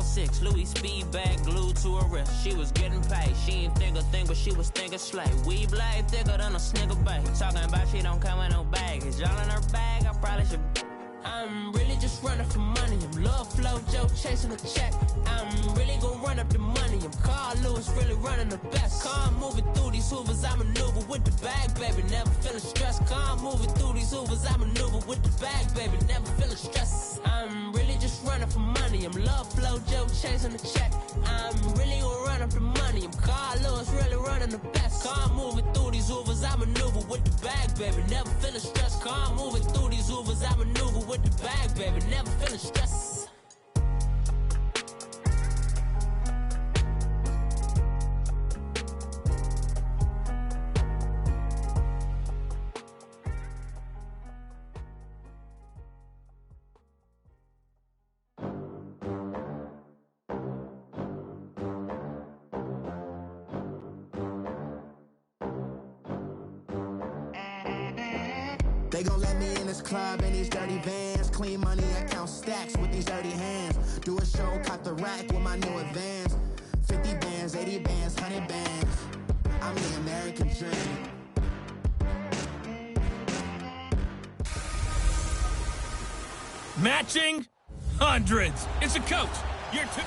06, Louis speed bag glued to her wrist. She was getting paid, she ain't think a thing, but she was thinking slay. We blade thicker than a snicker bait. Talking about she don't come with no baggage. Y'all in her bag, I probably should. I'm really just running for money. I'm love flow, Joe chasing a check. I'm really gonna run up the money. I'm Carl Lewis, really running the best. Car moving through these hoovers, I maneuver with the bag, baby. Never feeling stressed. Car moving through these hoovers, I maneuver with the bag, baby. Never feeling stressed. I'm really just running for money. I'm love flow, Joe chasing a check. I'm really gonna run up the money. I'm Carl Lewis, really running the best. Car moving through these hoovers, I maneuver with the bag, baby. Never feeling stressed. Car moving through these hoovers, I maneuver with the bag, baby. Never feeling stressed. They gon' let me in this club in these dirty vans. Clean money, I count stacks with these dirty hands. Do a show, cop the rack with my new advance. 50 bands, 80 bands, 100 bands. I'm the American dream. Matching hundreds. It's a coach. You're too...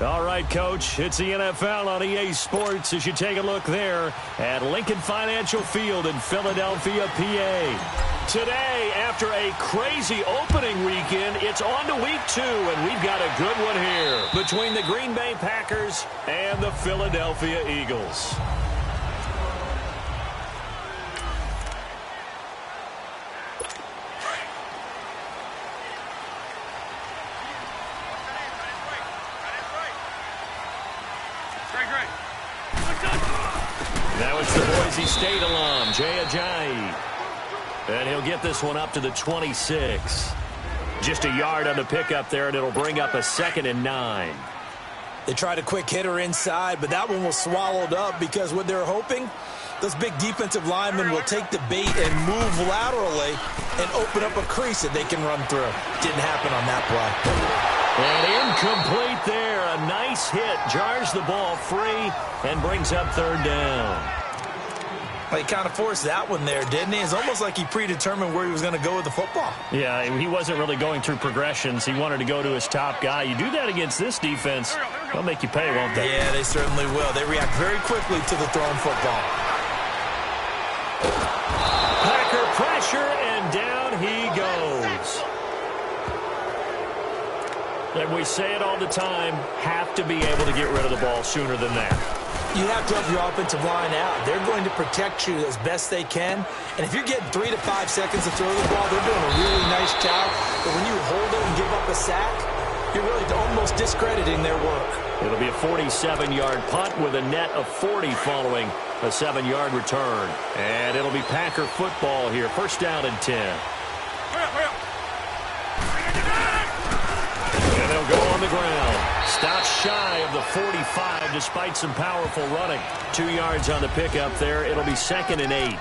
All right, Coach, it's the NFL on EA Sports as you take a look there at Lincoln Financial Field in Philadelphia, PA. Today, after a crazy opening weekend, it's on to week 2, and we've got a good one here between the Green Bay Packers and the Philadelphia Eagles. Now it's the Boise State alum, Jay Ajayi. And he'll get this one up to the 26. Just a yard on the pickup there, and it'll bring up a 2nd and 9. They tried a quick hitter inside, but that one was swallowed up because what they're hoping, those big defensive linemen will take the bait and move laterally and open up a crease that they can run through. Didn't happen on that play. And incomplete there. A nice hit. Jars the ball free and brings up 3rd down. Well, he kind of forced that one there, didn't he? It's almost like he predetermined where he was going to go with the football. Yeah, he wasn't really going through progressions. He wanted to go to his top guy. You do that against this defense, they'll make you pay, won't they? Yeah, they certainly will. They react very quickly to the thrown football. Packer pressure, and down he goes. And we say it all the time, have to be able to get rid of the ball sooner than that. You have to help your offensive line out. They're going to protect you as best they can. And if you're getting 3 to 5 seconds to throw the ball, they're doing a really nice job. But when you hold it and give up a sack, you're really almost discrediting their work. It'll be a 47-yard punt with a net of 40 following a 7-yard return. And it'll be Packer football here. 1st down and 10. And they'll go on the ground. Stops shy of the 45 despite some powerful running. 2 yards on the pickup there. It'll be 2nd and 8.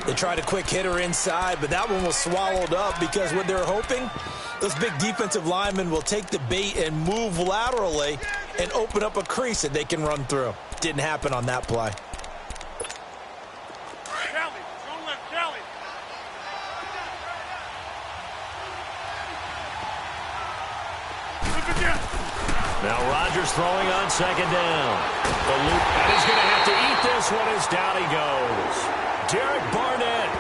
They tried a quick hitter inside, but that one was swallowed up because what they're hoping, those big defensive linemen will take the bait and move laterally and open up a crease that they can run through. Didn't happen on that play. Now Rodgers throwing on 2nd down. The loop, and he's going to have to eat this one as down he goes. Derek Barnett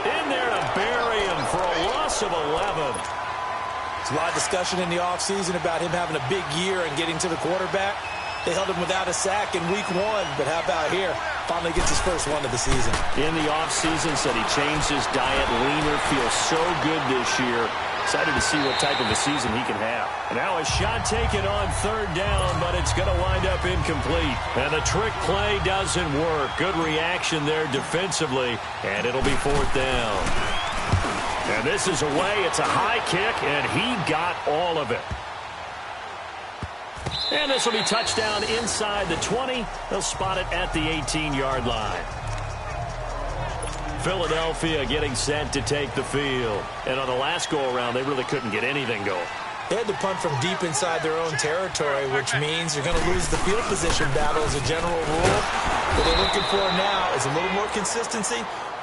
in there to bury him for a loss of 11. There's a lot of discussion in the offseason about him having a big year and getting to the quarterback. They held him without a sack in week 1, but how about here? Finally gets his first one of the season. In the offseason, said he changed his diet, leaner, feels so good this year. Excited to see what type of a season he can have. Now a shot taken on 3rd down, but it's going to wind up incomplete. And the trick play doesn't work. Good reaction there defensively, and it'll be 4th down. And this is away. It's a high kick, and he got all of it. And this will be touchdown inside the 20. They'll spot it at the 18-yard line. Philadelphia getting set to take the field. And on the last go-around, they really couldn't get anything going. They had to punt from deep inside their own territory, which means you're going to lose the field position battle as a general rule. What they're looking for now is a little more consistency,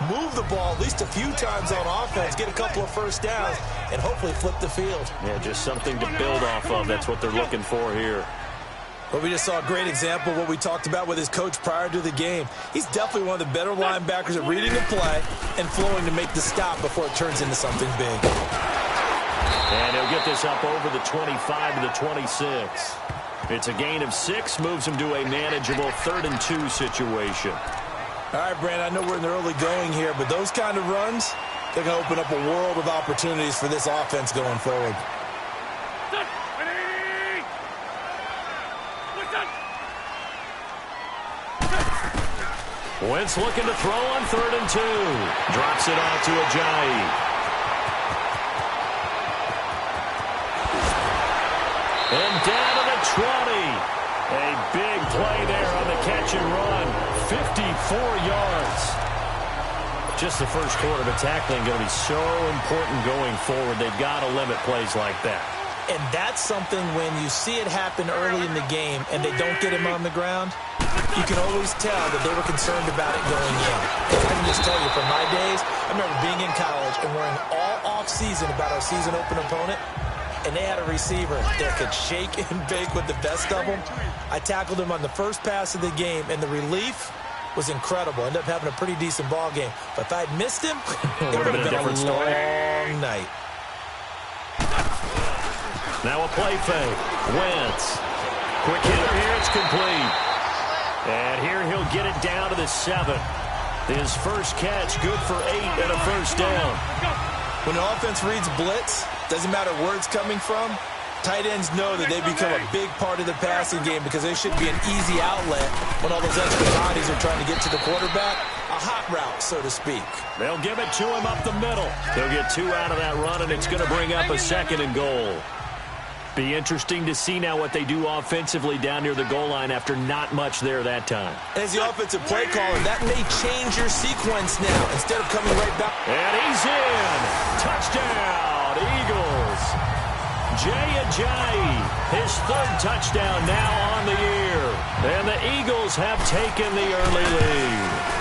move the ball at least a few times on offense, get a couple of first downs, and hopefully flip the field. Yeah, just something to build off of. That's what they're looking for here. Well, we just saw a great example of what we talked about with his coach prior to the game. He's definitely one of the better linebackers at reading the play and flowing to make the stop before it turns into something big. And he'll get this up over the 25 to the 26. It's a gain of 6, moves him to a manageable 3rd and 2 situation. All right, Brand, I know we're in the early going here, but those kind of runs, they're going to open up a world of opportunities for this offense going forward. Wentz looking to throw on 3rd and 2. Drops it off to Ajayi. And down to the 20. A big play there on the catch and run. 54 yards. Just the first quarter, but tackling going to be so important going forward. They've got to limit plays like that. And that's something when you see it happen early in the game and they don't get him on the ground, you can always tell that they were concerned about it going in. And I can just tell you, from my days, I remember being in college and worrying all off-season about our season open opponent, and they had a receiver that could shake and bake with the best of them. I tackled him on the first pass of the game, and the relief was incredible. Ended up having a pretty decent ball game. But if I'd missed him, it would have been a different story. long night. Now a play fake. Wentz. Quick hit here. It's complete. And here he'll get it down to the 7. His first catch, good for 8 and a first down. When an offense reads blitz, doesn't matter where it's coming from, tight ends know that they become a big part of the passing game because they should be an easy outlet when all those extra bodies are trying to get to the quarterback. A hot route, so to speak. They'll give it to him up the middle. They'll get 2 out of that run, and it's going to bring up a 2nd and goal. Be interesting to see now what they do offensively down near the goal line after not much there that time. As the offensive play caller, that may change your sequence now. Instead of coming right back. And he's in. Touchdown, Eagles. Jay Ajayi, his 3rd touchdown now on the year. And the Eagles have taken the early lead.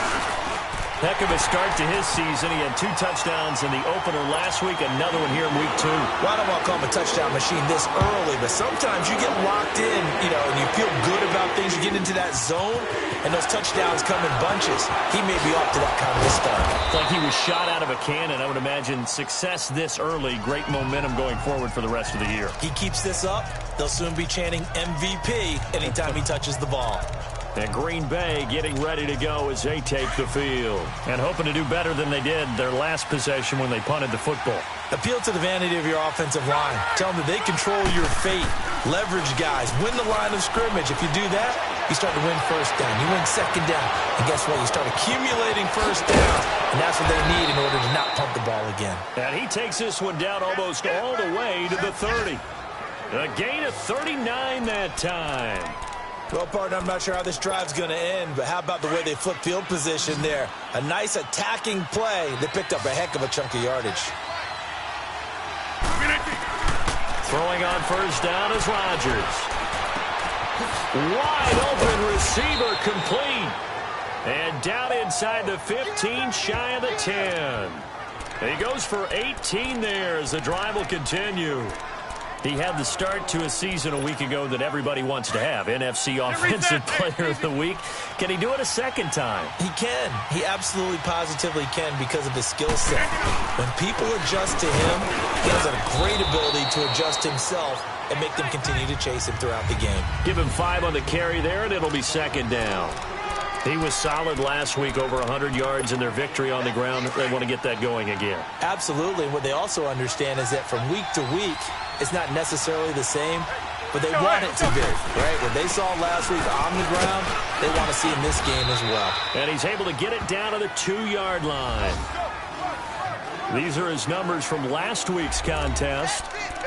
Heck of a start to his season. He had 2 touchdowns in the opener last week, another one here in week 2. Well, I don't want to call him a touchdown machine this early, but sometimes you get locked in, and you feel good about things. You get into that zone, and those touchdowns come in bunches. He may be off to that kind of a start. It's like he was shot out of a cannon. I would imagine success this early, great momentum going forward for the rest of the year. He keeps this up, they'll soon be chanting MVP anytime he touches the ball. And Green Bay getting ready to go as they take the field. And hoping to do better than they did their last possession when they punted the football. Appeal to the vanity of your offensive line. Tell them that they control your fate. Leverage guys. Win the line of scrimmage. If you do that, you start to win first down. You win second down. And guess what? You start accumulating first down. And that's what they need in order to not pump the ball again. And he takes this one down almost all the way to the 30. A gain of 39 that time. Well, partner, I'm not sure how this drive's going to end, but how about the way they flip field position there? A nice attacking play. They picked up a heck of a chunk of yardage. Throwing on first down is Rodgers. Wide open receiver complete. And down inside the 15, shy of the 10. He goes for 18 there as the drive will continue. He had the start to a season a week ago that everybody wants to have. NFC Offensive Player of the Week. Can he do it a second time? He can. He absolutely positively can because of his skill set. When people adjust to him, he has a great ability to adjust himself and make them continue to chase him throughout the game. Give him 5 on the carry there, and it'll be 2nd down. He was solid last week, over 100 yards in their victory on the ground. They want to get that going again. Absolutely. What they also understand is that from week to week, it's not necessarily the same, but they want it to be, right? What they saw last week on the ground, they want to see in this game as well. And he's able to get it down to the 2-yard line. These are his numbers from last week's contest.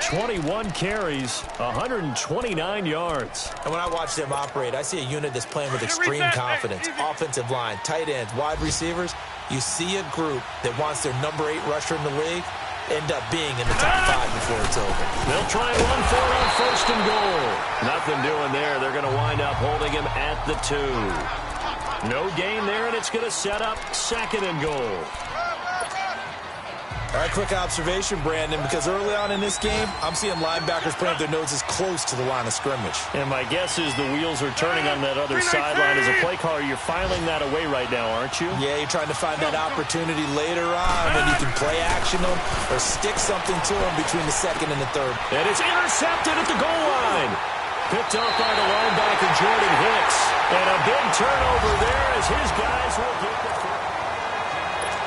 21 carries, 129 yards. And when I watch them operate, I see a unit that's playing with extreme confidence. Offensive line, tight ends, wide receivers. You see a group that wants their number 8 rusher in the league, end up being in the top 5 before it's over. They'll try and run for it on 1st and goal. Nothing doing there. They're going to wind up holding him at the 2. No gain there, and it's going to set up 2nd and goal. All right, quick observation, Brandon, because early on in this game, I'm seeing linebackers putting up their noses close to the line of scrimmage. And my guess is the wheels are turning on that other sideline. As a play caller, you're filing that away right now, aren't you? Yeah, you're trying to find that opportunity later on when you can play action them or stick something to them between the 2nd and the 3rd. And it's intercepted at the goal line. Picked up by the linebacker, Jordan Hicks. And a big turnover there as his guys will get the field.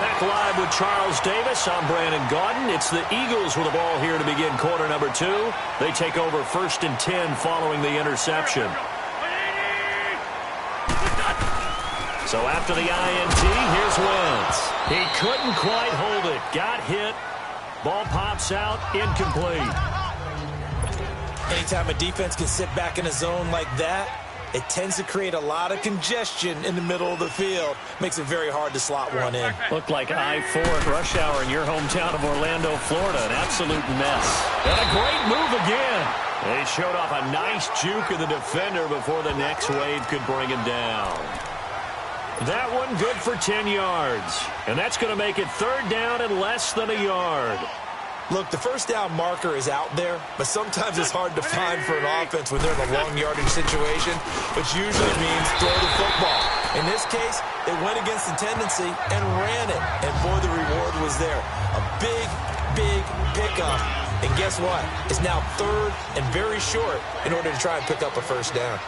Back live with Charles Davis. I'm Brandon Gaudin. It's the Eagles with the ball here to begin quarter number 2. They take over 1st and 10 following the interception. So after the INT, here's Wentz. He couldn't quite hold it. Got hit. Ball pops out. Incomplete. Anytime a defense can sit back in a zone like that, it tends to create a lot of congestion in the middle of the field. Makes it very hard to slot one in. Looked like I-4 at rush hour in your hometown of Orlando, Florida. An absolute mess. And a great move again. They showed off a nice juke of the defender before the next wave could bring him down. That one good for 10 yards. And that's going to make it 3rd down and less than a yard. Look, the 1st down marker is out there, but sometimes it's hard to find for an offense when they're in a long yardage situation, which usually means throw the football. In this case, they went against the tendency and ran it, and boy, the reward was there. A big, big pickup, and guess what? It's now 3rd and very short in order to try and pick up a 1st down.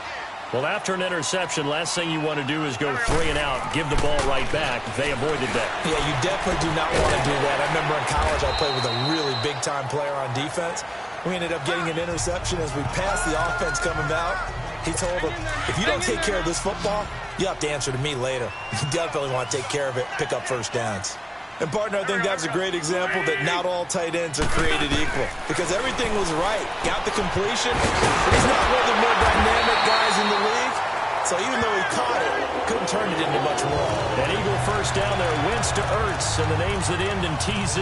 Well, after an interception, last thing you want to do is go 3 and out, give the ball right back. They avoided that. Yeah, you definitely do not want to do that. I remember in college I played with a really big-time player on defense. We ended up getting an interception as we passed the offense coming out. He told him, if you don't take care of this football, you have to answer to me later. You definitely want to take care of it, pick up 1st downs. And, partner, I think that's a great example that not all tight ends are created equal because everything was right. Got the completion, but he's not one of the more dynamic guys in the league. So even though he caught it, couldn't turn it into much more. An Eagle 1st down there, Wentz to Ertz, and the names that end in TZ.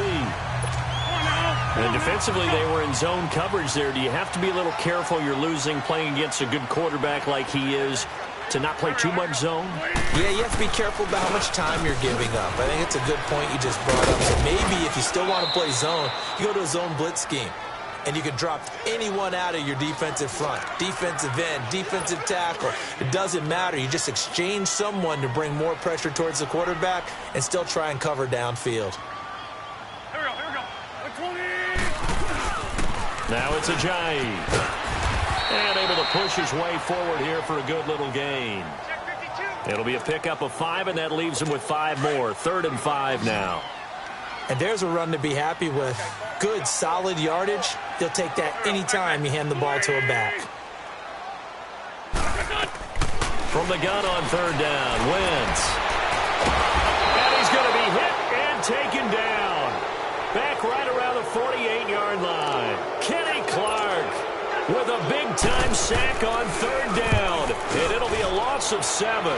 And defensively, they were in zone coverage there. Do you have to be a little careful you're losing playing against a good quarterback like he is to not play too much zone? Yeah, you have to be careful about how much time you're giving up. I think it's a good point you just brought up. So maybe if you still want to play zone, you go to a zone blitz scheme. And you can drop anyone out of your defensive front. Defensive end, defensive tackle. It doesn't matter. You just exchange someone to bring more pressure towards the quarterback and still try and cover downfield. Here we go. 20. Now it's Ajayi. And able to push his way forward here for a good little gain. It'll be a pickup of 5, and that leaves him with 5 more. 3rd and 5 now. And there's a run to be happy with. Good, solid yardage. They'll take that anytime you hand the ball to a back. From the gun on 3rd down, Wentz. And he's going to be hit and taken down. Back right around the 48-yard line. Kenny Clark with a big-time sack on 3rd down. And it'll be a loss of 7.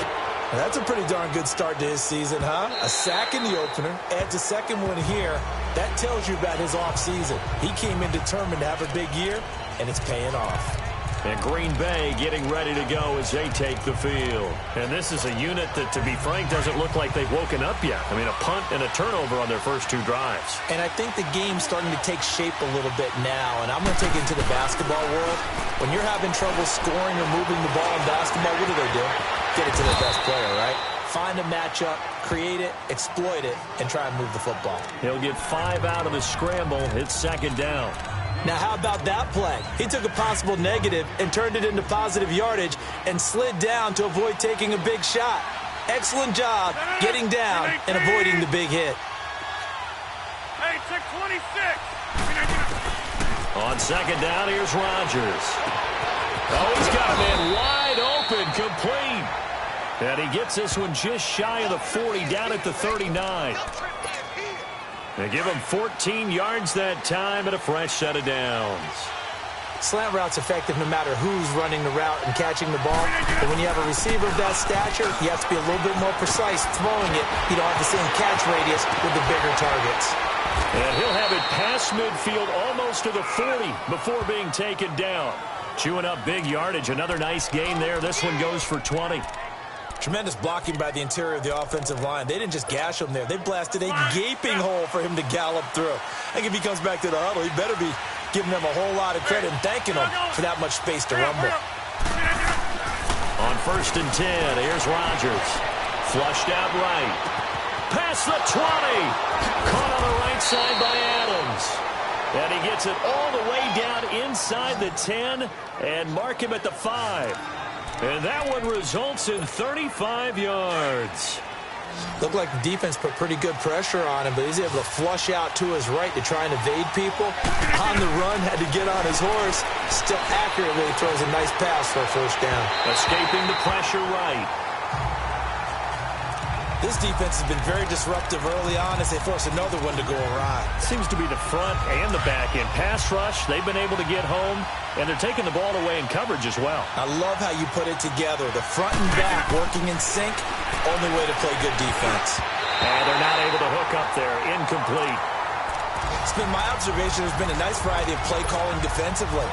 That's a pretty darn good start to his season, huh? A sack in the opener, adds a 2nd one here. That tells you about his offseason. He came in determined to have a big year, and it's paying off. And Green Bay getting ready to go as they take the field. And this is a unit that, to be frank, doesn't look like they've woken up yet. I mean, a punt and a turnover on their first 2 drives. And I think the game's starting to take shape a little bit now. And I'm going to take it into the basketball world. When you're having trouble scoring or moving the ball in basketball, what do? Get it to their best player, right? Find a matchup, create it, exploit it, and try and move the football. He'll get 5 out of the scramble. It's 2nd down. Now, how about that play? He took a possible negative and turned it into positive yardage and slid down to avoid taking a big shot. Excellent job getting down and avoiding the big hit. Hey, check 26. On 2nd down, here's Rodgers. Oh, he's got a man wide open, complete. And he gets this one just shy of the 40, down at the 39. They give him 14 yards that time and a fresh set of downs. Slant route's effective no matter who's running the route and catching the ball. But when you have a receiver of that stature, you have to be a little bit more precise throwing it. You don't have the same catch radius with the bigger targets. And he'll have it past midfield almost to the 40 before being taken down. Chewing up big yardage. Another nice gain there. This one goes for 20. Tremendous blocking by the interior of the offensive line. They didn't just gash him there. They blasted a gaping hole for him to gallop through. I think if he comes back to the huddle, he better be giving them a whole lot of credit and thanking them for that much space to rumble. On 1st and 10, here's Rodgers. Flushed out right. Past the 20. Caught on the right side by Adams. And he gets it all the way down inside the 10 and mark him at the 5. And that one results in 35 yards. Looked like the defense put pretty good pressure on him, but he's able to flush out to his right to try and evade people. On the run, had to get on his horse. Still accurately throws a nice pass for a first down. Escaping the pressure right. This defense has been very disruptive early on as they force another one to go awry. Seems to be the front and the back end. Pass rush, they've been able to get home, and they're taking the ball away in coverage as well. I love how you put it together. The front and back working in sync, only way to play good defense. And they're not able to hook up there. Incomplete. It's been my observation there's been a nice variety of play calling defensively.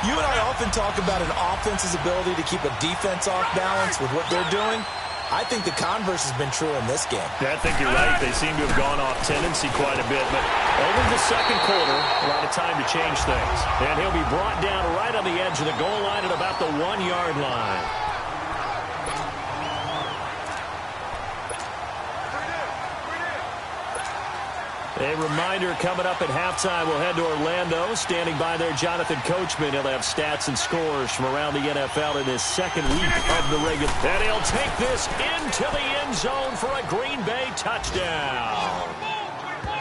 You and I often talk about an offense's ability to keep a defense off balance with what they're doing. I think the converse has been true in this game. I think you're right. They seem to have gone off tendency quite a bit. But over the second quarter, a lot of time to change things. And he'll be brought down right on the edge of the goal line at about the 1-yard line. A reminder coming up at halftime, we'll head to Orlando. Standing by there, Jonathan Coachman. He'll have stats and scores from around the NFL in his second week of the regular. And he'll take this into the end zone for a Green Bay touchdown.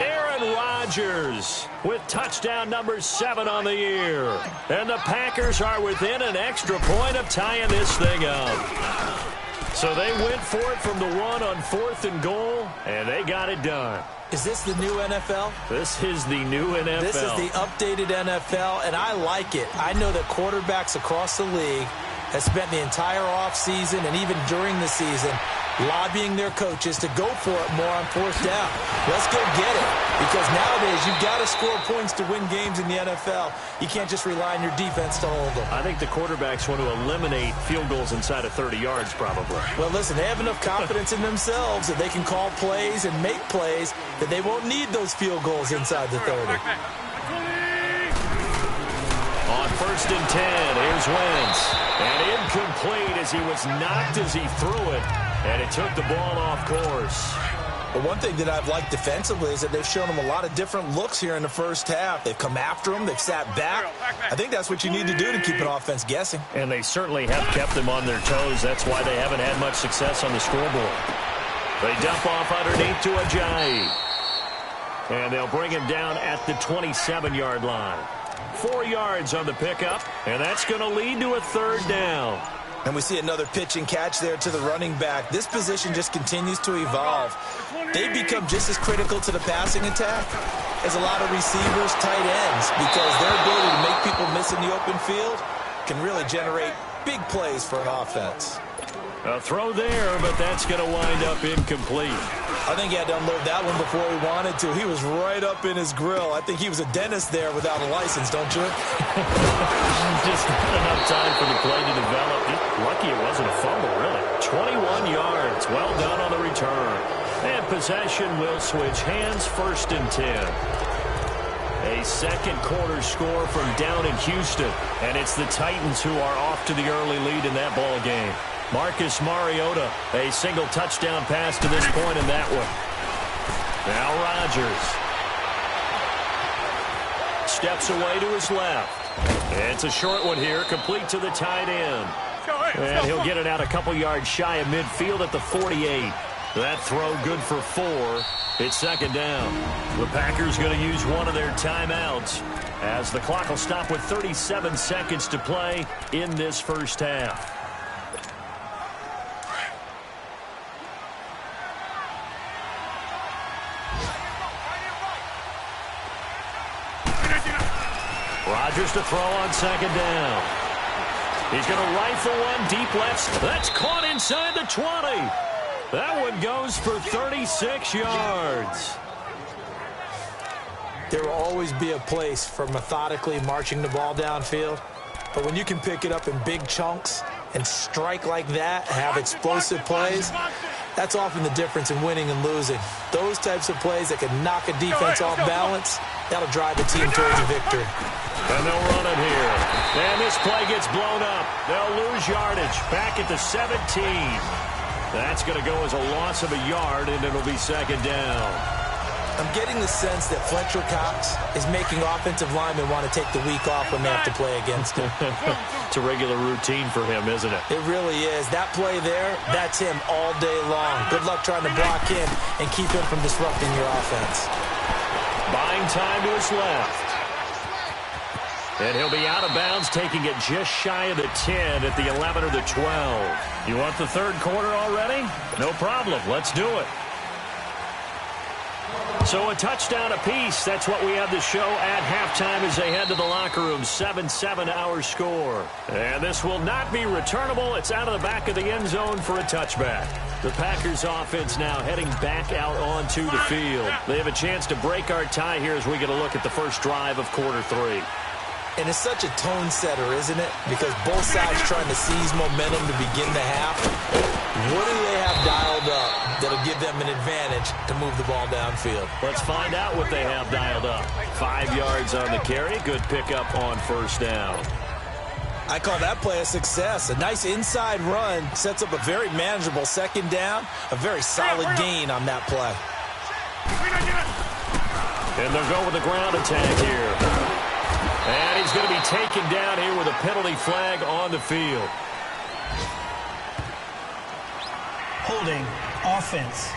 Aaron Rodgers with touchdown number 7 on the year. And the Packers are within an extra point of tying this thing up. So they went for it from the 1 on 4th and goal, and they got it done. Is this the new NFL? This is the new NFL. This is the updated NFL, and I like it. I know that quarterbacks across the league have spent the entire offseason and even during the season lobbying their coaches to go for it more on 4th down. Let's go get it. Because nowadays, you've got to score points to win games in the NFL. You can't just rely on your defense to hold them. I think the quarterbacks want to eliminate field goals inside of 30 yards, probably. Well, listen, they have enough confidence in themselves that they can call plays and make plays that they won't need those field goals inside the 30. On 1st and 10, here's Wentz. And incomplete as he was knocked as he threw it. And it took the ball off course. But one thing that I've liked defensively is that they've shown them a lot of different looks here in the first half. They've come after them. They've sat back. I think that's what you need to do to keep an offense guessing. And they certainly have kept them on their toes. That's why they haven't had much success on the scoreboard. They dump off underneath to Ajayi. And they'll bring him down at the 27-yard line. 4 yards on the pickup, and that's going to lead to a 3rd down. And we see another pitch and catch there to the running back. This position just continues to evolve. They become just as critical to the passing attack as a lot of receivers, tight ends, because their ability to make people miss in the open field can really generate big plays for an offense. A throw there, but that's going to wind up incomplete. I think he had to unload that one before he wanted to. He was right up in his grill. I think he was a dentist there without a license, don't you? Just not enough time for the play to develop. Lucky it wasn't a fumble, really. 21 yards. Well done on the return. And possession will switch hands. 1st and 10. A second quarter score from down in Houston. And it's the Titans who are off to the early lead in that ball game. Marcus Mariota, a single touchdown pass to this point in that one. Now Rodgers. Steps away to his left. It's a short one here, complete to the tight end. And he'll get it out a couple yards shy of midfield at the 48. That throw good for 4. It's 2nd down. The Packers going to use one of their timeouts as the clock will stop with 37 seconds to play in this first half. Rodgers to throw on 2nd down. He's going to rifle one deep left. That's caught inside the 20. That one goes for 36 yards. There will always be a place for methodically marching the ball downfield. But when you can pick it up in big chunks and strike like that, have explosive plays, that's often the difference in winning and losing. Those types of plays that can knock a defense off balance, that'll drive a team towards a victory. And they'll run it here. And this play gets blown up. They'll lose yardage back at the 17. That's going to go as a loss of a yard, and it'll be second down. I'm getting the sense that Fletcher Cox is making offensive linemen want to take the week off when they have to play against him. It's a regular routine for him, isn't it? It really is. That play there, that's him all day long. Good luck trying to block him and keep him from disrupting your offense. Buying time to his left. And he'll be out of bounds, taking it just shy of the 10 at the 11 or the 12. You want the third quarter already? No problem. Let's do it. So a touchdown apiece. That's what we have to show at halftime as they head to the locker room. 7-7 our score. And this will not be returnable. It's out of the back of the end zone for a touchback. The Packers offense now heading back out onto the field. They have a chance to break our tie here as we get a look at the first drive of quarter 3. And it's such a tone setter, isn't it? Because both sides trying to seize momentum to begin the half. What do they have dialed up that'll give them an advantage to move the ball downfield? Let's find out what they have dialed up. 5 yards on the carry. Good pickup on first down. I call that play a success. A nice inside run sets up a very manageable second down. A very solid gain on that play. And they'll go with the ground attack here. And he's going to be taken down here with a penalty flag on the field. Holding offense.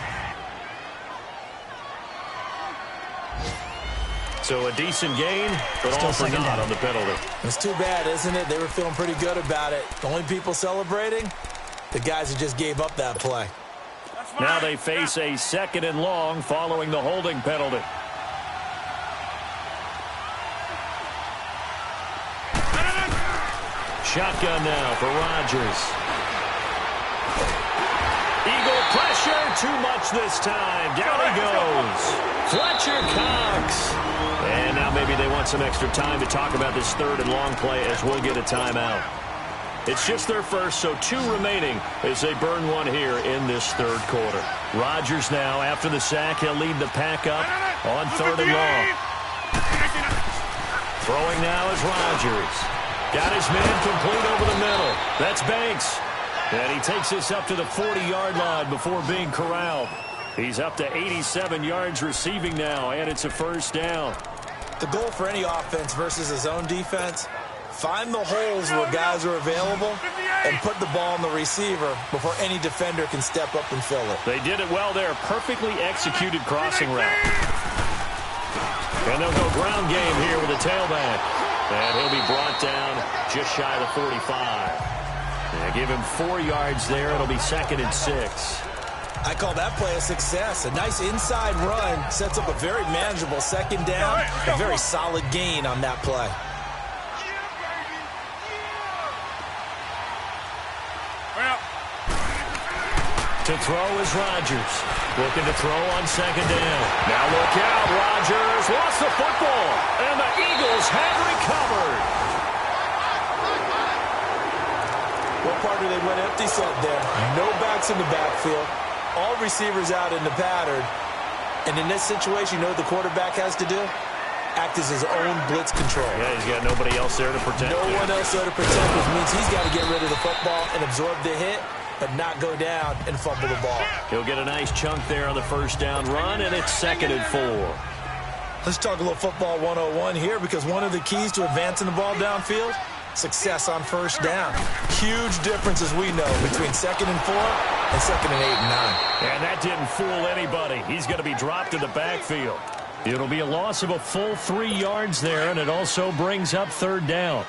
So a decent gain, but Still all for second naught down on the penalty. It's too bad, isn't it? They were feeling pretty good about it. The only people celebrating, the guys who just gave up that play. Now they face a 2nd and long following the holding penalty. Shotgun now for Rodgers. Eagle pressure, too much this time. Down he goes. Fletcher Cox. And now maybe they want some extra time to talk about this 3rd and long play as we'll get a timeout. It's just their first, so 2 remaining as they burn one here in this 3rd quarter. Rodgers now, after the sack, he'll lead the pack up on 3rd and long. Throwing now is Rodgers. Got his man complete over the middle. That's Banks. And he takes this up to the 40-yard line before being corralled. He's up to 87 yards receiving now, and it's a first down. The goal for any offense versus his own defense, find the holes where guys are available and put the ball on the receiver before any defender can step up and fill it. They did it well there. Perfectly executed crossing route. And they'll go ground game here with a tailback. And he'll be brought down just shy of the 45. They give him 4 yards there. It'll be 2nd and 6. I call that play a success. A nice inside run sets up a very manageable second down. A very solid gain on that play. To throw is Rodgers. Looking to throw on 2nd down. Now look out. Rodgers lost the football. And the Eagles have recovered. What part do they went empty set there? No backs in the backfield. All receivers out in the pattern. And in this situation, you know what the quarterback has to do? Act as his own blitz control. Yeah, he's got nobody else there to protect him. No one else there to protect, which means he's got to get rid of the football and absorb the hit, but not go down and fumble the ball. He'll get a nice chunk there on the first down run, and it's 2nd and 4. Let's talk a little football 101 here, because one of the keys to advancing the ball downfield, success on first down. Huge difference, as we know, between 2nd and 4 and 2nd and 8 and 9. And that didn't fool anybody. He's going to be dropped in the backfield. It'll be a loss of a full 3 yards there, and it also brings up 3rd down.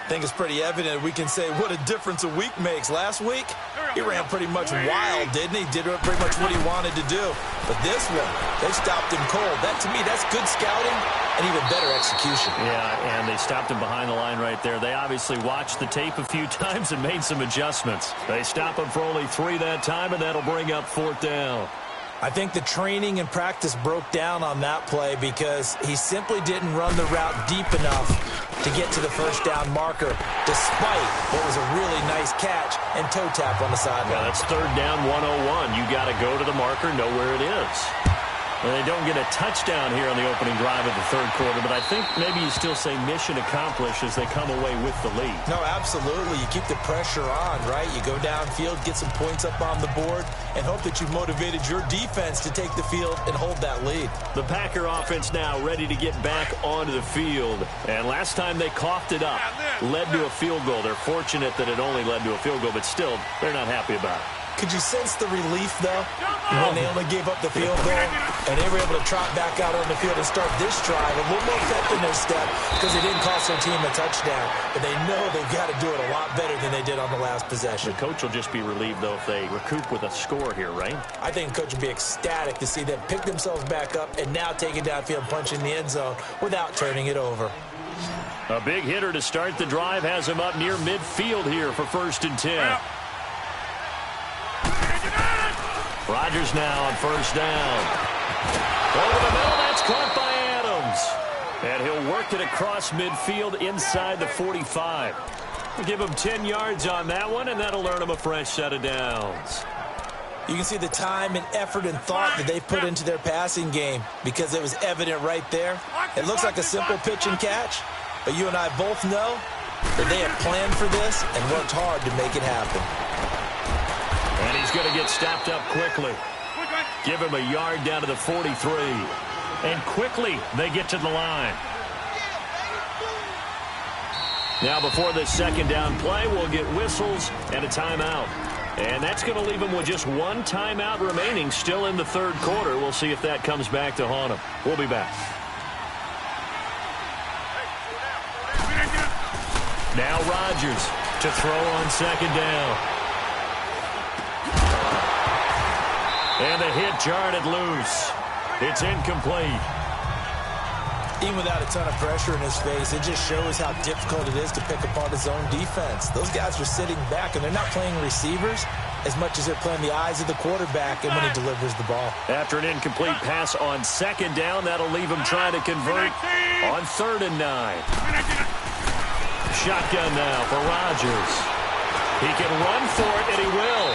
I think it's pretty evident we can say what a difference a week makes. Last week, he ran pretty much wild, didn't he? Did pretty much what he wanted to do. But this one, they stopped him cold. That, to me, that's good scouting and even better execution. Yeah, and they stopped him behind the line right there. They obviously watched the tape a few times and made some adjustments. They stop him for only 3 that time, and that'll bring up 4th down. I think the training and practice broke down on that play because he simply didn't run the route deep enough to get to the first down marker, despite what was a really nice catch and toe tap on the sideline. Yeah, that's third down 101. You got to go to the marker, know where it is. Well, they don't get a touchdown here on the opening drive of the third quarter, but I think maybe you still say mission accomplished as they come away with the lead. No, absolutely. You keep the pressure on, right? You go downfield, get some points up on the board, and hope that you've motivated your defense to take the field and hold that lead. The Packer offense now ready to get back onto the field. And last time they coughed it up, led to a field goal. They're fortunate that it only led to a field goal, but still, they're not happy about it. Could you sense the relief, though, when they only gave up the field goal and they were able to trot back out on the field and start this drive a little more pep in their step because they didn't cost their team a touchdown, but they know they've got to do it a lot better than they did on the last possession. The coach will just be relieved, though, if they recoup with a score here, right? I think the coach will be ecstatic to see them pick themselves back up and now take it downfield and punch in the end zone without turning it over. A big hitter to start the drive has him up near midfield here for 1st and 10. Rodgers now on first down. Over the middle, that's caught by Adams. And he'll work it across midfield inside the 45. We'll give him 10 yards on that one, and that'll earn him a fresh set of downs. You can see the time and effort and thought that they put into their passing game because it was evident right there. It looks like a simple pitch and catch, but you and I both know that they have planned for this and worked hard to make it happen. And he's going to get stopped up quickly. Give him a yard down to the 43. And quickly they get to the line. Now before this second down play, we'll get whistles and a timeout. And that's going to leave him with just one timeout remaining still in the third quarter. We'll see if that comes back to haunt him. We'll be back. Now Rodgers to throw on second down. And the hit jarred it loose. It's incomplete. Even without a ton of pressure in his face, it just shows how difficult it is to pick apart his own defense. Those guys are sitting back, and they're not playing receivers as much as they're playing the eyes of the quarterback and when he delivers the ball. After an incomplete pass on second down, that'll leave him trying to convert on 3rd and 9. Shotgun now for Rodgers. He can run for it, and he will.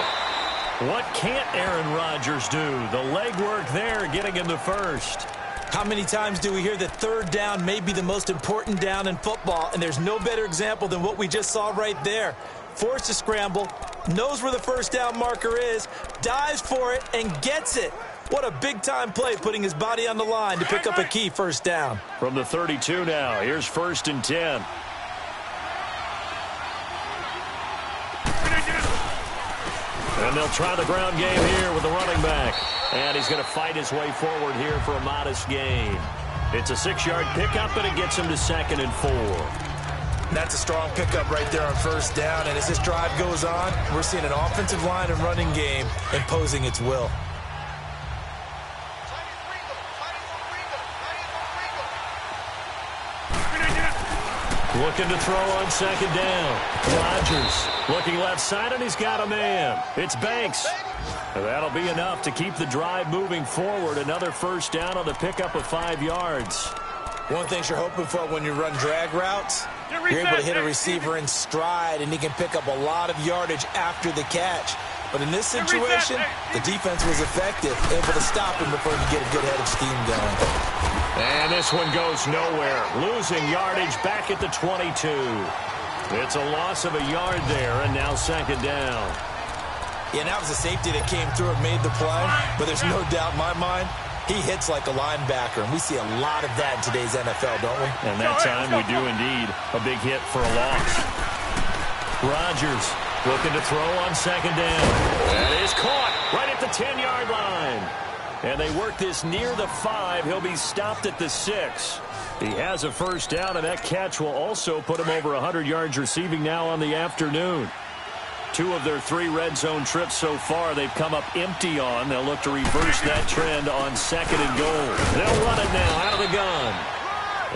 What can't Aaron Rodgers do? The legwork there getting him the first. How many times do we hear that third down may be the most important down in football, and there's no better example than what we just saw right there. Forced to scramble, knows where the first down marker is, dives for it, and gets it. What a big-time play, putting his body on the line to pick up a key first down. From the 32 now, here's 1st and 10. And they'll try the ground game here with the running back. And he's going to fight his way forward here for a modest gain. It's a 6-yard pickup, and it gets him to 2nd and 4. That's a strong pickup right there on first down. And as this drive goes on, we're seeing an offensive line and running game imposing its will. Looking to throw on second down. Rodgers looking left side, and he's got a man. It's Banks. That'll be enough to keep the drive moving forward. Another first down on the pickup of 5 yards. One of the things you're hoping for when you run drag routes, you're able to hit a receiver in stride, and he can pick up a lot of yardage after the catch. But in this situation, the defense was effective, able to stop him before he could get a good head of steam going. And this one goes nowhere. Losing yardage back at the 22. It's a loss of a yard there, and now second down. Yeah, and that was a safety that came through and made the play. But there's no doubt in my mind, he hits like a linebacker. And we see a lot of that in today's NFL, don't we? And that time we do indeed. A big hit for a loss. Rodgers looking to throw on second down. That is caught right at the 10-yard line. And they work this near the 5. He'll be stopped at the 6. He has a first down, and that catch will also put him over 100 yards receiving now on the afternoon. 2 of their 3 red zone trips so far they've come up empty on. They'll look to reverse that trend on 2nd and goal. They'll run it now out of the gun.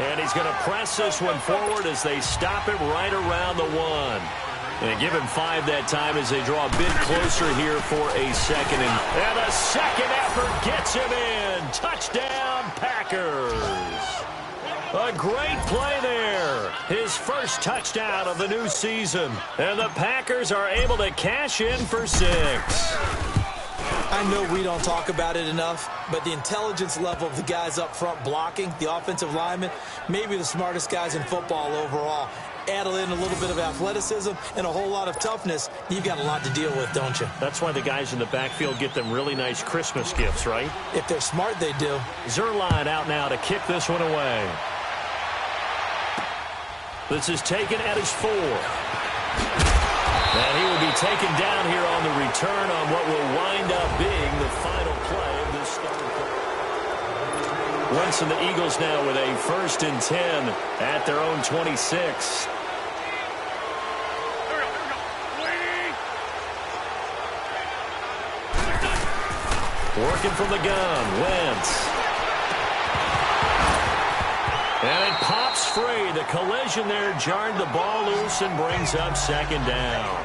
And he's going to press this one forward as they stop it right around the 1. And give him 5 that time as they draw a bit closer here for a second. And a second effort gets him in. Touchdown, Packers. A great play there. His first touchdown of the new season. And the Packers are able to cash in for 6. I know we don't talk about it enough, but the intelligence level of the guys up front blocking, the offensive linemen, maybe the smartest guys in football overall. Add in a little bit of athleticism and a whole lot of toughness, you've got a lot to deal with, don't you? That's why the guys in the backfield get them really nice Christmas gifts, right? If they're smart, they do. Zerline out now to kick this one away. This is taken at his 4. And he will be taken down here on the return on what will wind up being the final play of this starting quarter. Wentz and the Eagles now with a 1st and 10 at their own 26. Working from the gun, Wentz. And it pops free. The collision there jarred the ball loose and brings up 2nd down.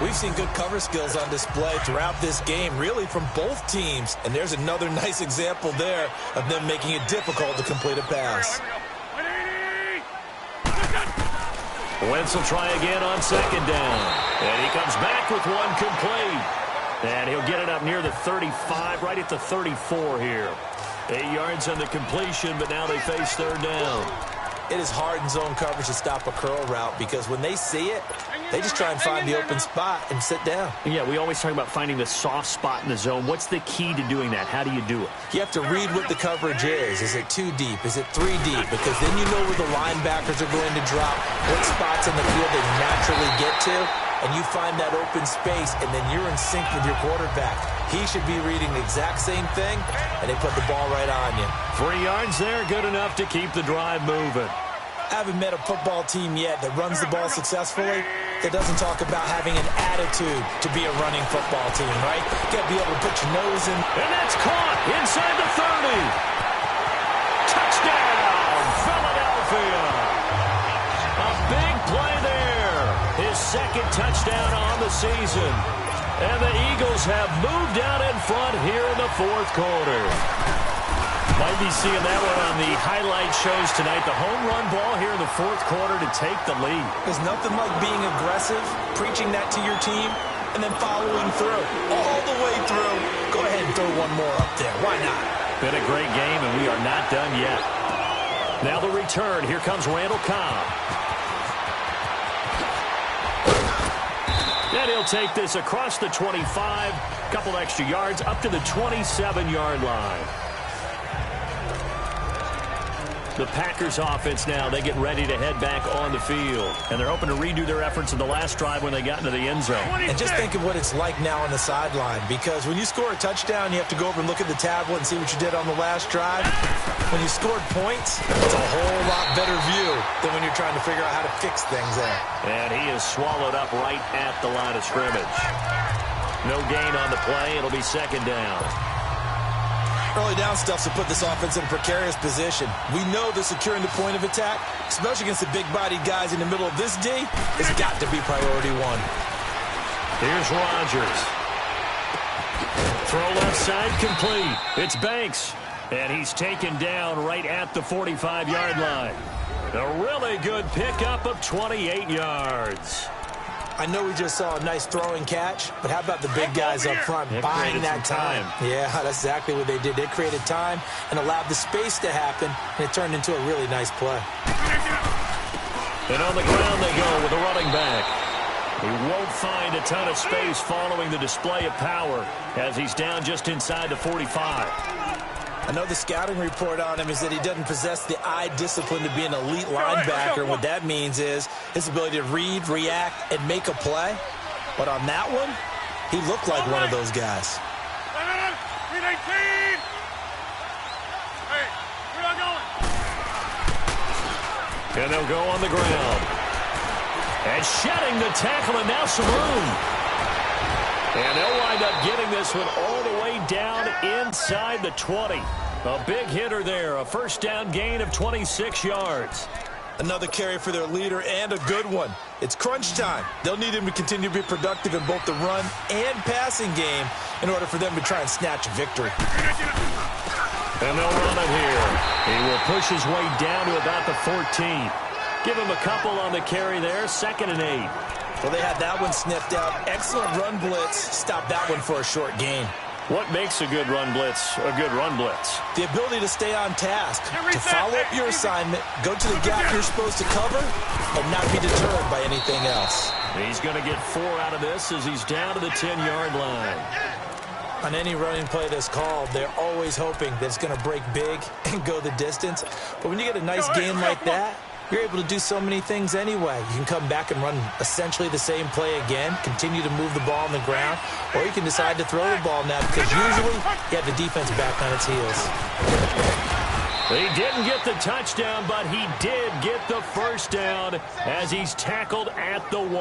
We've seen good cover skills on display throughout this game, really from both teams. And there's another nice example there of them making it difficult to complete a pass. Wentz will try again on 2nd down. And he comes back with one complete. And he'll get it up near the 35, right at the 34 here. 8 yards on the completion, but now they face 3rd down. It is hard in zone coverage to stop a curl route because when they see it, they just try and find the open spot and sit down. Yeah, we always talk about finding the soft spot in the zone. What's the key to doing that? How do you do it? You have to read what the coverage is. Is it 2 deep? Is it 3 deep? Because then you know where the linebackers are going to drop, what spots in the field they naturally get to, and you find that open space, and then you're in sync with your quarterback. He should be reading the exact same thing, and they put the ball right on you. 3 yards there, good enough to keep the drive moving. I haven't met a football team yet that runs the ball successfully that doesn't talk about having an attitude to be a running football team, right? You got to be able to put your nose in. And that's caught inside the 30. Touchdown, Philadelphia. A big play there. His 2nd touchdown on the season. And the Eagles have moved out in front here in the 4th quarter. Might be seeing that one on the highlight shows tonight. The home run ball here in the 4th quarter to take the lead. There's nothing like being aggressive, preaching that to your team, and then following through. All the way through. Go ahead and throw one more up there. Why not? Been a great game, and we are not done yet. Now the return. Here comes Randall Cobb. And he'll take this across the 25. Couple extra yards up to the 27-yard line. The Packers offense now, they get ready to head back on the field. And they're hoping to redo their efforts in the last drive when they got into the end zone. And just think of what it's like now on the sideline. Because when you score a touchdown, you have to go over and look at the tablet and see what you did on the last drive. When you scored points, it's a whole lot better view than when you're trying to figure out how to fix things there. And he is swallowed up right at the line of scrimmage. No gain on the play. It'll be 2nd down. Early down stuff to put this offense in a precarious position. We know that securing the point of attack, especially against the big-bodied guys in the middle of this D, has got to be priority 1. Here's Rodgers. Throw left side complete. It's Banks. And he's taken down right at the 45-yard line. A really good pickup of 28 yards. I know we just saw a nice throwing catch, but how about the big guys up front buying that time? Yeah, that's exactly what they did. They created time and allowed the space to happen, and it turned into a really nice play. And on the ground they go with a running back. He won't find a ton of space following the display of power as he's down just inside the 45. I know the scouting report on him is that he doesn't possess the eye discipline to be an elite linebacker. What that means is his ability to read, react, and make a play. But on that one, he looked like one of those guys. And they'll go on the ground. And shedding the tackle, and now some room. And they'll wind up getting this one all the way down inside the 20. A big hitter there, a 1st down gain of 26 yards. Another carry for their leader, and a good one. It's crunch time. They'll need him to continue to be productive in both the run and passing game in order for them to try and snatch a victory. And they'll run it here. He will push his way down to about the 14. Give him a couple on the carry there, 2nd and 8. Well, they had that one sniffed out. Excellent run blitz. Stop that one for a short gain. What makes a good run blitz a good run blitz? The ability to stay on task, to follow up your assignment, go to the gap you're supposed to cover, and not be deterred by anything else. He's going to get 4 out of this as he's down to the 10-yard line. On any running play that's called, they're always hoping that it's going to break big and go the distance. But when you get a nice gain like that, you're able to do so many things anyway. You can come back and run essentially the same play again, continue to move the ball on the ground, or you can decide to throw the ball now because usually you have the defense back on its heels. He didn't get the touchdown, but he did get the first down as he's tackled at the 1.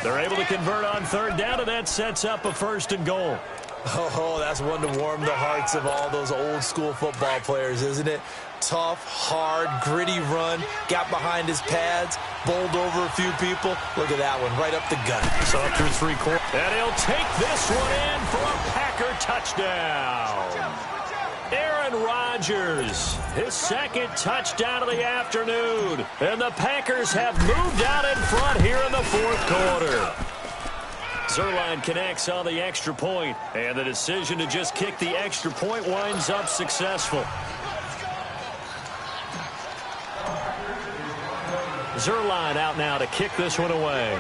They're able to convert on 3rd down, and that sets up a 1st and goal. Oh, that's one to warm the hearts of all those old-school football players, isn't it? Tough, hard, gritty run, got behind his pads, bowled over a few people. Look at that one, right up the gut. So through 3/4. And he'll take this one in for a Packer touchdown. Aaron Rodgers, his 2nd touchdown of the afternoon. And the Packers have moved out in front here in the 4th quarter. Zuerlein connects on the extra point, and the decision to just kick the extra point winds up successful. Zuerlein out now to kick this one away.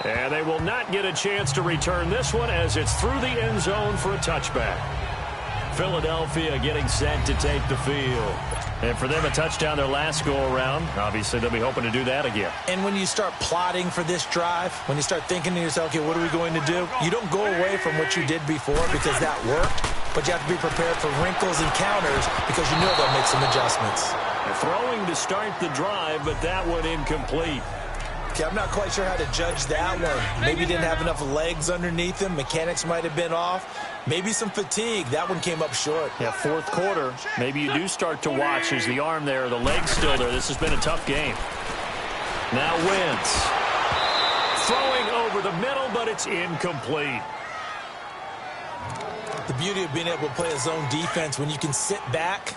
And they will not get a chance to return this one as it's through the end zone for a touchback. Philadelphia getting set to take the field. And for them, a touchdown their last go-around. Obviously, they'll be hoping to do that again. And when you start plotting for this drive, when you start thinking to yourself, okay, what are we going to do? You don't go away from what you did before because that worked, but you have to be prepared for wrinkles and counters because you know they'll make some adjustments. Throwing to start the drive, but that one incomplete. Okay, I'm not quite sure how to judge that one. Maybe he didn't have enough legs underneath him. Mechanics might have been off. Maybe some fatigue. That one came up short. Yeah, 4th quarter. Maybe you do start to watch. Is the arm there, the leg's still there. This has been a tough game. Now Wentz. Throwing over the middle, but it's incomplete. The beauty of being able to play a zone defense when you can sit back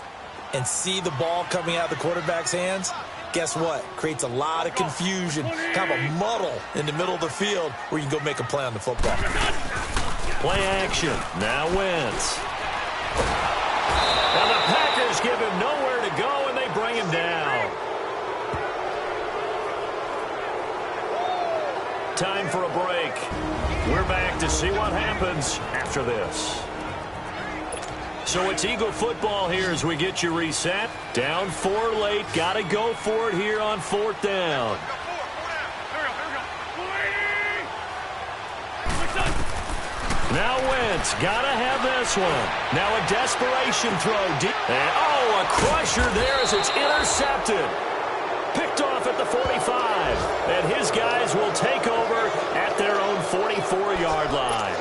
and see the ball coming out of the quarterback's hands, guess what? Creates a lot of confusion, kind of a muddle in the middle of the field where you can go make a play on the football. Play action. Now Wentz. Now the Packers give him nowhere to go, and they bring him down. Time for a break. We're back to see what happens after this. So it's Eagle football here as we get you reset. Down 4 late. Got to go for it here on 4th down. Now Wentz, got to have this one. Now a desperation throw. And, a crusher there as it's intercepted. Picked off at the 45. And his guys will take over at their own 44-yard line.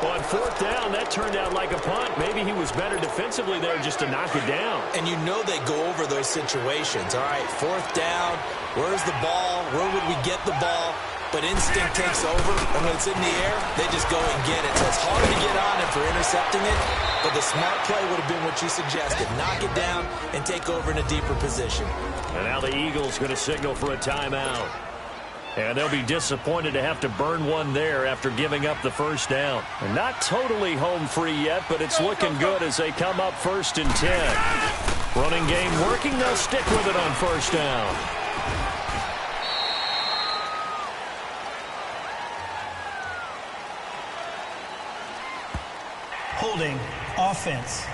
On 4th down, that turned out like a punt. Maybe he was better defensively there just to knock it down. And you know they go over those situations. All right, 4th down, where's the ball? Where would we get the ball? But instinct takes over, and when it's in the air, they just go and get it. So it's hard to get on him for intercepting it, but the smart play would have been what you suggested. Knock it down and take over in a deeper position. And now the Eagles going to signal for a timeout. And they'll be disappointed to have to burn one there after giving up the 1st down. And not totally home free yet, but it's looking good as they come up 1st and 10. Running game working. They'll stick with it on 1st down. Holding offense.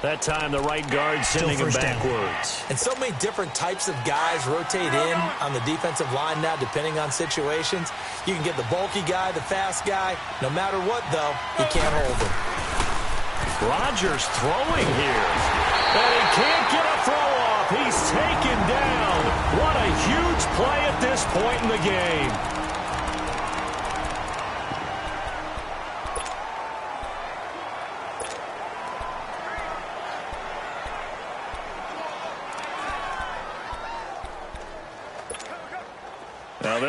That time the right guard sending him backwards. And so many different types of guys rotate in on the defensive line now depending on situations. You can get the bulky guy, the fast guy. No matter what, though, he can't hold him. Rodgers throwing here. And he can't get a throw off. He's taken down. What a huge play at this point in the game.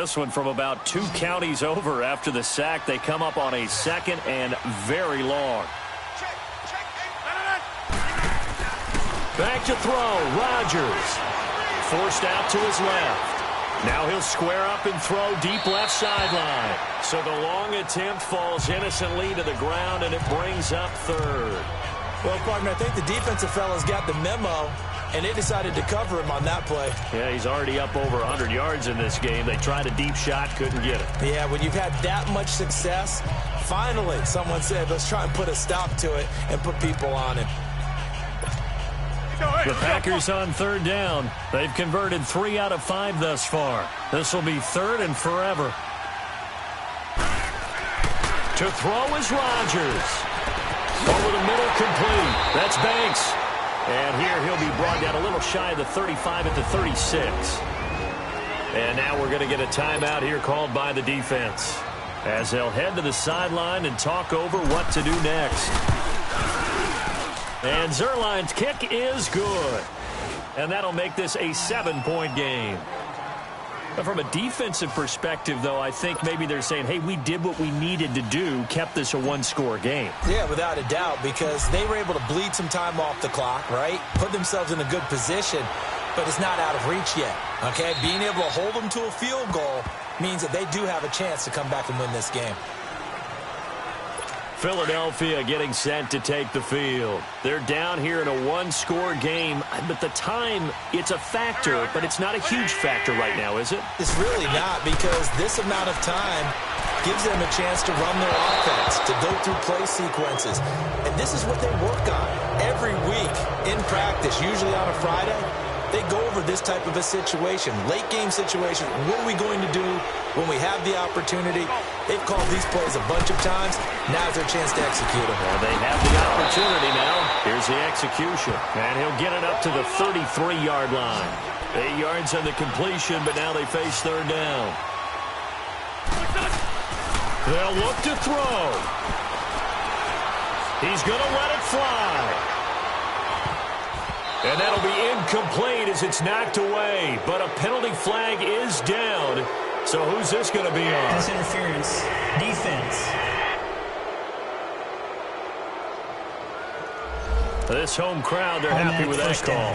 this one from about 2 counties over. After the sack, they come up on a 2nd and very long. Back to throw. Rodgers. Forced out to his left. Now he'll square up and throw deep left sideline. So the long attempt falls innocently to the ground, and it brings up 3rd. Well, partner, I think the defensive fellas got the memo, and they decided to cover him on that play. Yeah, he's already up over 100 yards in this game. They tried a deep shot, couldn't get it. Yeah, when you've had that much success, finally someone said, let's try and put a stop to it and put people on him. The Packers on 3rd down. They've converted 3 out of 5 thus far. This will be 3rd and forever. To throw is Rodgers. Over the middle, complete. That's Banks. And here he'll be brought down a little shy of the 35 at the 36. And now we're going to get a timeout here called by the defense, as they'll head to the sideline and talk over what to do next. And Zuerlein's kick is good. And that'll make this a 7-point game. But from a defensive perspective, though, I think maybe they're saying, hey, we did what we needed to do, kept this a 1-score game. Yeah, without a doubt, because they were able to bleed some time off the clock, right? Put themselves in a good position, but it's not out of reach yet, okay? Being able to hold them to a field goal means that they do have a chance to come back and win this game. Philadelphia getting set to take the field. They're down here in a 1-score game, but the time, it's a factor, but it's not a huge factor right now, is it? It's really not, because this amount of time gives them a chance to run their offense, to go through play sequences. And this is what they work on every week in practice, usually on a Friday. They go over this type of a situation, late-game situation. What are we going to do when we have the opportunity? They've called these plays a bunch of times. Now's their chance to execute them. Well, they have the opportunity now. Here's the execution. And he'll get it up to the 33-yard line. 8 yards on the completion, but now they face 3rd down. They'll look to throw. He's going to let it fly. And that'll be incomplete as it's knocked away. But a penalty flag is down. So who's this going to be on? Pass interference. Defense. This home crowd, they're happy with that call.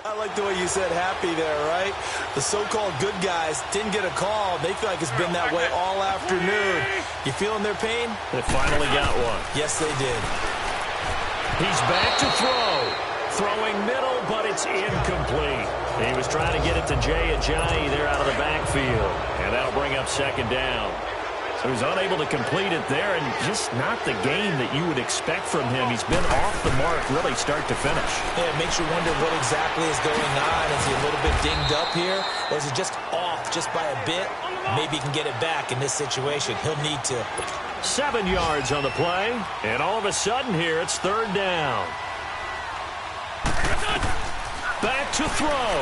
I like the way you said happy there, right? The so-called good guys didn't get a call. They feel like it's been that way all afternoon. You feeling their pain? They finally got one. Yes, they did. He's back to throw. Throwing middle, but it's incomplete. He was trying to get it to Jay Ajayi there out of the backfield. And that'll bring up 2nd down. So he's unable to complete it there, and just not the game that you would expect from him. He's been off the mark really start to finish. Yeah, it makes you wonder what exactly is going on. Is he a little bit dinged up here, or is he just off just by a bit? Maybe he can get it back in this situation. He'll need to. 7 yards on the play, and all of a sudden here it's 3rd down. Back to throw.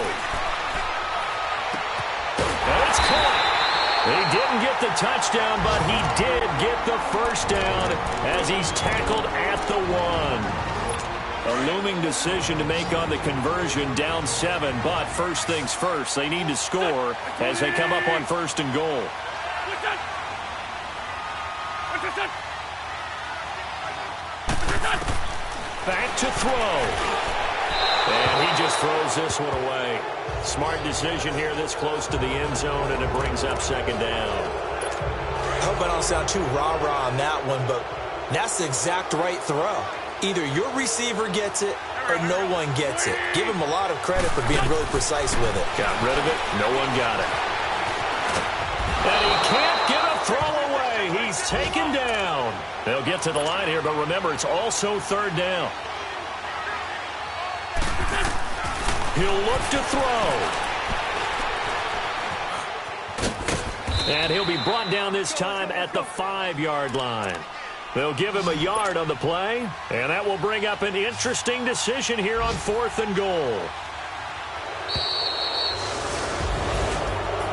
And it's caught. He didn't get the touchdown, but he did get the 1st down as he's tackled at the 1. A looming decision to make on the conversion, down 7, but first things first, they need to score as they come up on 1st and goal. Back to throw. And he just throws this one away. Smart decision here this close to the end zone, and it brings up 2nd down. I hope I don't sound too rah-rah on that one, but that's the exact right throw. Either your receiver gets it or no one gets it. Give him a lot of credit for being really precise with it. Got rid of it. No one got it. And he can't get a throw away. He's taken down. They'll get to the line here, but remember, it's also 3rd down. He'll look to throw. And he'll be brought down this time at the 5-yard line. They'll give him a yard on the play, and that will bring up an interesting decision here on 4th and goal.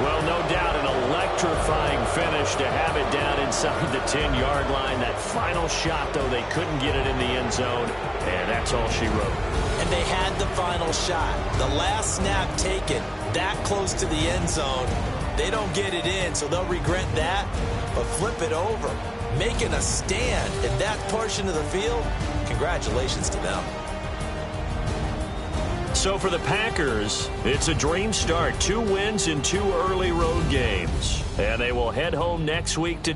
Well, no doubt an electrifying finish to have it down inside the 10-yard line. That final shot, though, they couldn't get it in the end zone, and that's all she wrote. And they had the final shot. The last snap taken that close to the end zone. They don't get it in, so they'll regret that. But flip it over, making a stand in that portion of the field, congratulations to them. So for the Packers, it's a dream start. 2 wins in 2 early road games. And they will head home next week to